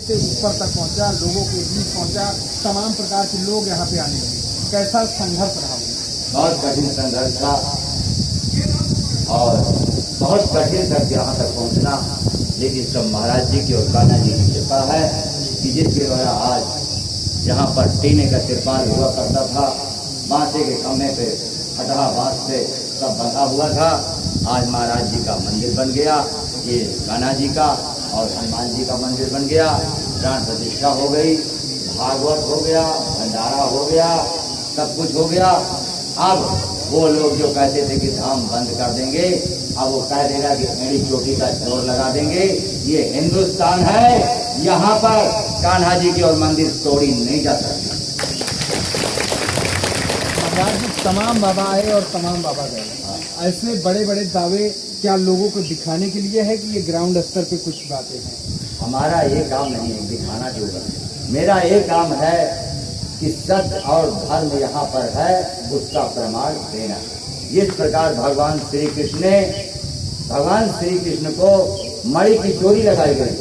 से ऊपर तक पहुंचा, लोगों के बीच पहुंचा, तमाम प्रकार के लोग यहाँ पे आने लगे। कैसा संघर्ष रहा? बहुत कठिन संघर्ष था और बहुत कठिन तक यहाँ तक पहुँचना, लेकिन सब महाराज जी की और कान्हा जी की कृपा है कि जिसके द्वारा आज जहाँ पर टीने का तिरपाल हुआ करता था, बांसे के खम्भे पे फटहा बांस से सब बंधा हुआ था, आज महाराज जी का मंदिर बन गया। ये कान्हा जी का और हनुमान जी का मंदिर बन गया, प्राण प्रतिष्ठा हो गई, भागवत हो गया, भंडारा हो गया, सब कुछ हो गया। अब वो लोग जो कहते थे कि धाम बंद कर देंगे, अब वो कह देगा कि एड़ी चोटी का जोर लगा देंगे। ये हिंदुस्तान है, यहाँ पर कान्हा जी की और मंदिर तोड़ी नहीं जा सकती। महाराज जी तमाम बाबा आए और तमाम बाबा गए, ऐसे बड़े बड़े दावे क्या लोगों को दिखाने के लिए है कि ये ग्राउंड स्तर पे कुछ बातें हैं? हमारा ये काम नहीं है दिखाना के ऊपर, मेरा ये काम है कि सत्य और धर्म यहाँ पर है, उसका प्रमाण देना। जिस प्रकार भगवान श्री कृष्ण को मणि की चोरी लगाई गई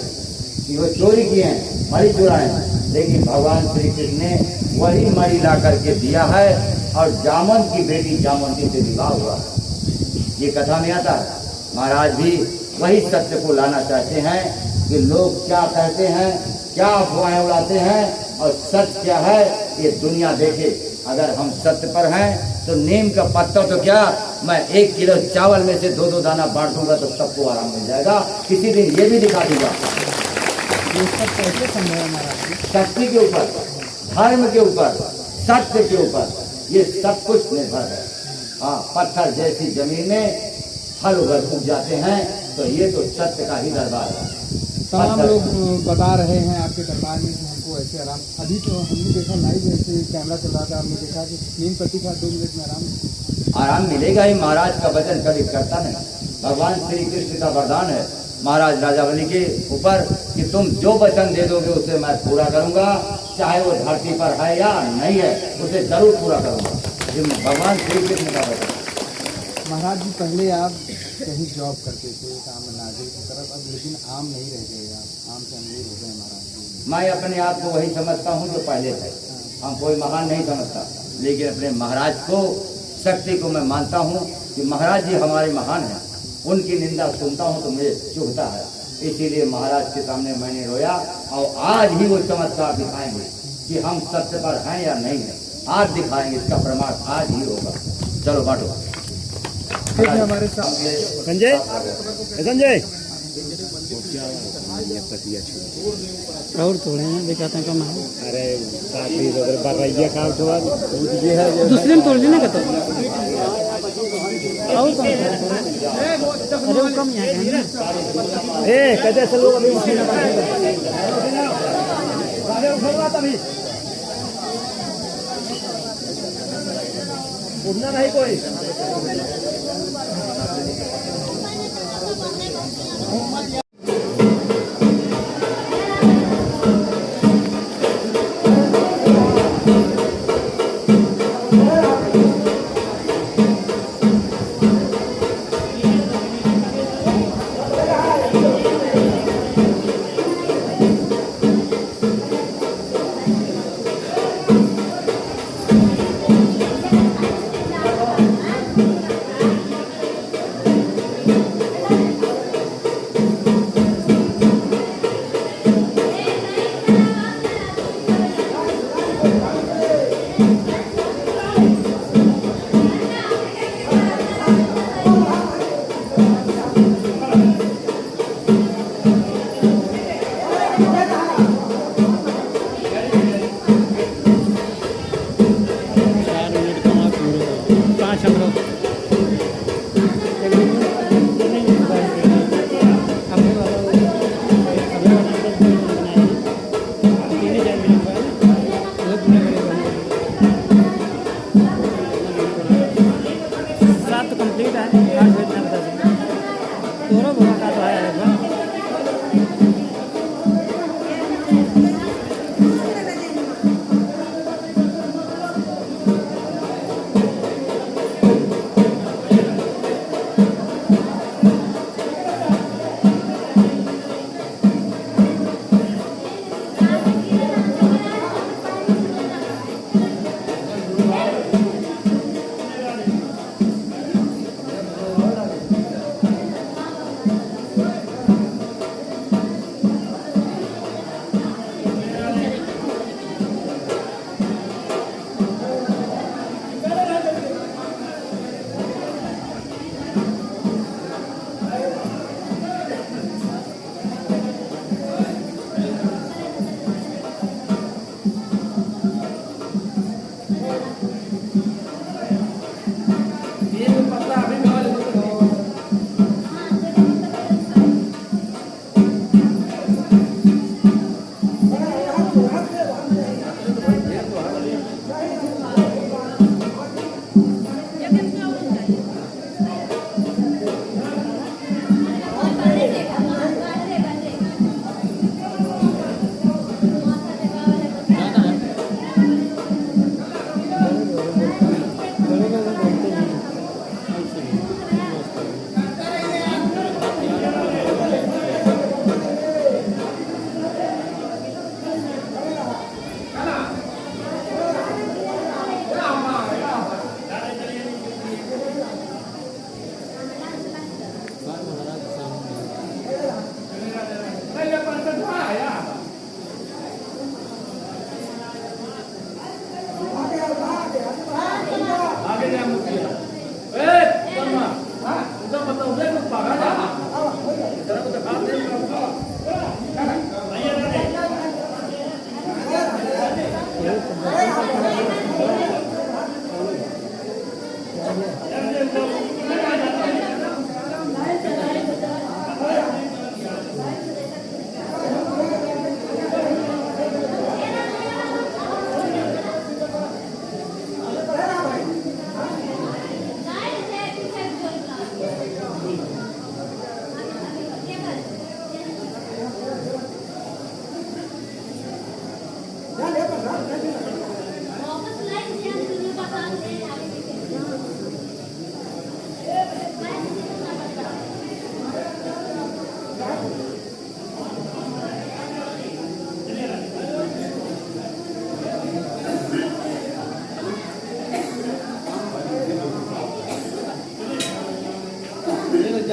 कि वो चोरी किए हैं, मणि चुराए हैं, लेकिन भगवान श्री कृष्ण ने वही मणि ला करके दिया है और जामवंत की बेटी जामवंती से विवाह हुआ। ये कथा में आता है। महाराज भी वही सत्य को लाना चाहते हैं कि लोग क्या कहते हैं, क्या अफवाहें उड़ाते हैं और सच क्या है ये दुनिया देखे। अगर हम सत्य पर हैं तो नीम का पत्ता तो क्या, मैं 1 किलो चावल में से 2-2 दाना बांट दूंगा तो सबको आराम मिल जाएगा। किसी दिन ये भी दिखा दूंगा। ये सब कैसे संभव है महाराज जी? शक्ति के ऊपर, धर्म के ऊपर, सत्य के ऊपर, ये सब कुछ निर्भर है। हाँ, पत्थर जैसी जमीन में फल उग जाते हैं, तो ये तो सत्य का ही दरबार है। तमाम लोग बता रहे हैं आपके दरबार में कि हमको ऐसे आराम, अभी तो हमने देखा लाइव ऐसे कैमरा चल रहा था, हमने देखा कि नीम पट्टी का 2 मिनट में आराम मिलेगा ही। महाराज का वचन कभी करता नहीं। भगवान श्री कृष्ण का वरदान है महाराज राजावली के ऊपर कि तुम जो वचन दे दोगे उसे मैं पूरा करूंगा, चाहे वो धरती पर है या नहीं है, उसे जरूर पूरा करूंगा। भगवान श्री कृष्ण का वचन। महाराज जी पहले आप कहीं जॉब करते थे काम नाजिर की तरफ, अब लेकिन आम नहीं रह गए, आप आम से अमीर हो गए महाराज जी। मैं अपने आप को वही समझता हूँ जो पहले थे। हम कोई महान नहीं समझता, लेकिन अपने महाराज को, शक्ति को मैं मानता हूँ कि महाराज जी हमारे महान हैं। उनकी निंदा सुनता हूँ तो मुझे चुभता है, इसीलिए महाराज के सामने मैंने रोया और आज ही वो चमत्कार दिखाएंगे कि हम सत्य पर हैं या नहीं है। आज दिखाएंगे, इसका प्रमाण आज ही होगा। चलो बांटो। हमारे साथ संजय और थोड़े हैं दिखाते हैं कम है। अरे काफी बर्रैया का उठवा ये है दूसरे में तोड़ देना का तो और कम है। अरे वो कम यहाँ है। ए कैसे से लोग अभी उठना नहीं कोई।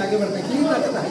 आगे बढ़ते हैं, क्लीन करते था।